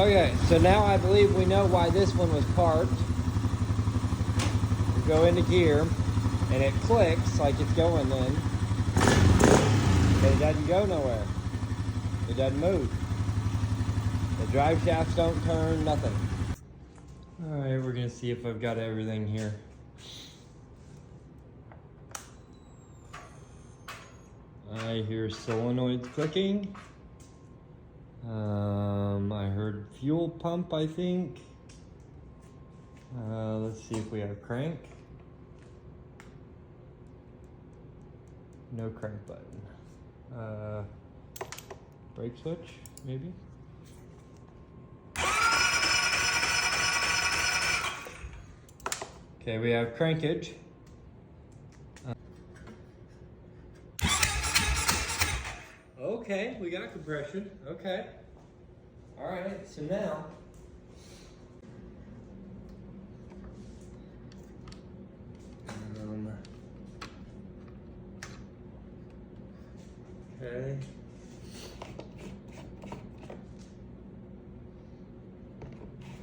Okay, so now I believe we know why this one was parked. We go into gear, and it clicks like it's going then. But it doesn't go nowhere. It doesn't move. The drive shafts don't turn, nothing. Alright, we're gonna see if I've got everything here. I hear solenoids clicking. I heard fuel pump, I think. Let's see if we have crank. No crank button. Brake switch, maybe? Okay, we have crankage. Okay, we got compression. Okay. All right, so now. Okay.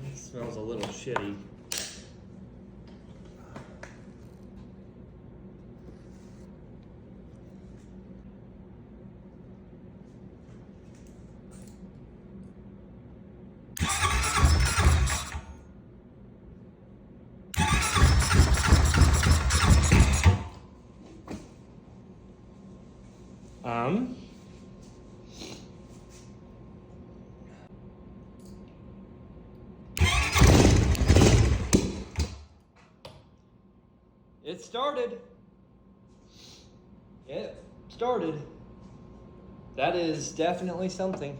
It smells a little shitty. It started. It started. That is definitely something.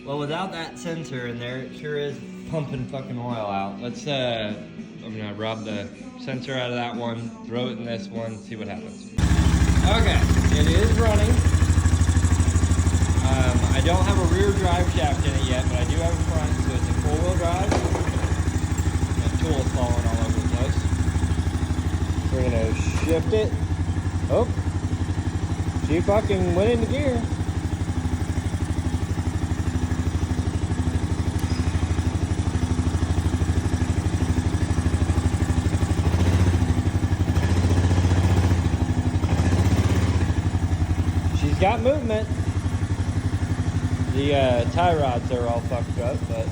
Well, without that sensor in there, it sure is pumping fucking oil out. Let's, I'm gonna rob the sensor out of that one, throw it in this one, see what happens. Okay, it is running. I don't have a rear drive shaft in it yet, but I do have a front, so it's a four-wheel drive. My tool is falling all over the place. We're gonna shift it. Oh, she fucking went into gear. She's got movement. The tie rods are all fucked up, but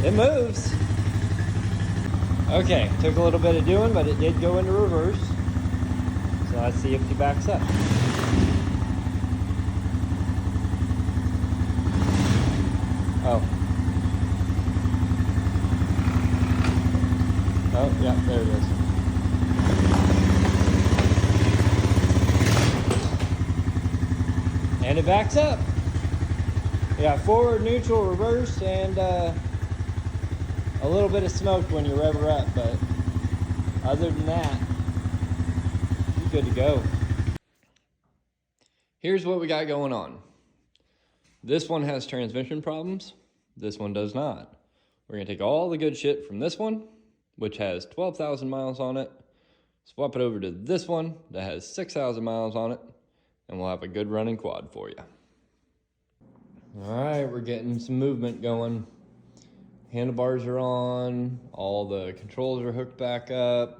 it moves. Okay, took a little bit of doing, but it did go into reverse. So let's see if he backs up. Oh. Oh, yeah, there it is. And it backs up. Yeah, forward, neutral, reverse, and a little bit of smoke when you rev her up, but other than that, you're good to go. Here's what we got going on. This one has transmission problems. This one does not. We're gonna take all the good shit from this one, which has 12,000 miles on it, swap it over to this one that has 6,000 miles on it, and we'll have a good running quad for you. All right, we're getting some movement going. Handlebars are on, all the controls are hooked back up.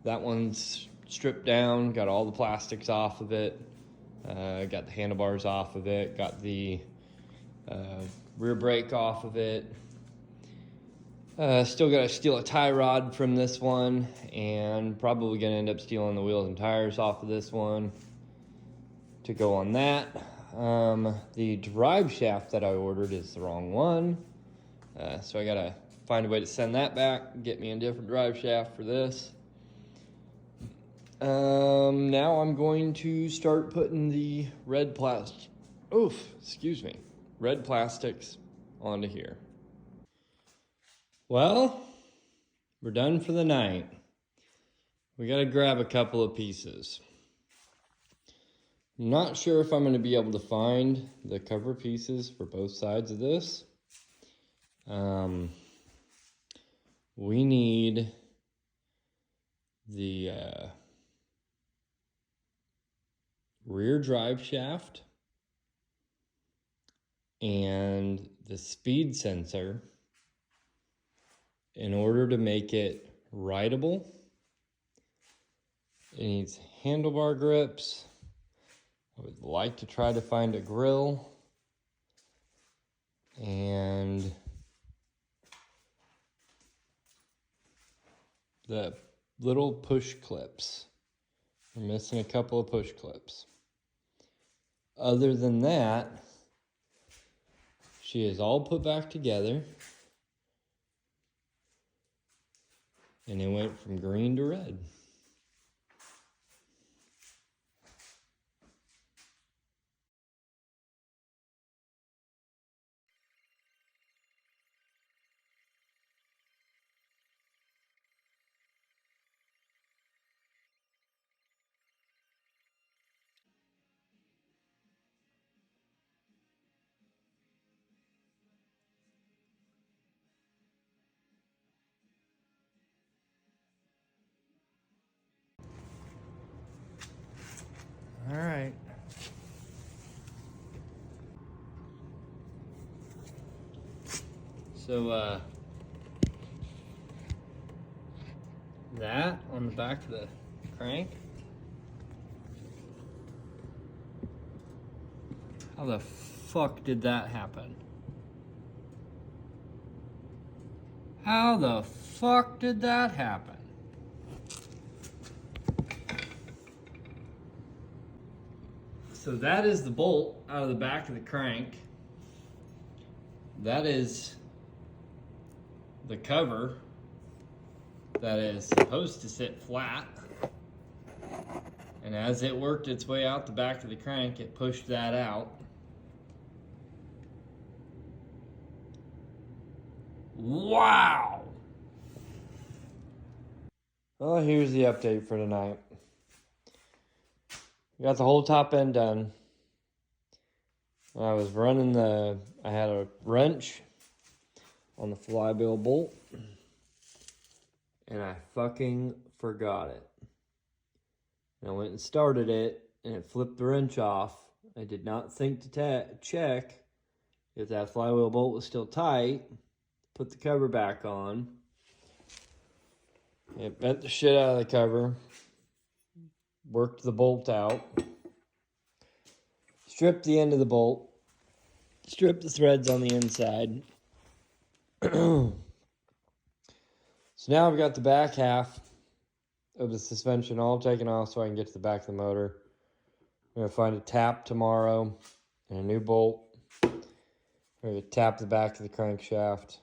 That one's stripped down, got all the plastics off of it, got the handlebars off of it, got the rear brake off of it. Still got to steal a tie rod from this one, and probably going to end up stealing the wheels and tires off of this one to go on that. The drive shaft that I ordered is the wrong one, so I got to find a way to send that back, get me a different drive shaft for this. Now I'm going to start putting the red plastics onto here. Well, we're done for the night. We got to grab a couple of pieces. I'm not sure if I'm going to be able to find the cover pieces for both sides of this. We need the rear drive shaft and the speed sensor in order to make it rideable. It needs handlebar grips. I would like to try to find a grill and the little push clips. We're missing a couple of push clips. Other than that, she is all put back together, and it went from green to red. All right. So, that on the back of the crank. How the fuck did that happen? How the fuck did that happen? So that is the bolt out of the back of the crank. That is the cover that is supposed to sit flat. And as it worked its way out the back of the crank, it pushed that out. Wow! Well, here's the update for tonight. Got the whole top end done. I was running I had a wrench on the flywheel bolt, and I fucking forgot it. And I went and started it, and it flipped the wrench off. I did not think to check if that flywheel bolt was still tight. Put the cover back on. It bent the shit out of the cover. Worked the bolt out. Stripped the end of the bolt. Stripped the threads on the inside. So now I've got the back half of the suspension all taken off so I can get to the back of the motor. I'm going to find a tap tomorrow and a new bolt. I'm going to tap the back of the crankshaft.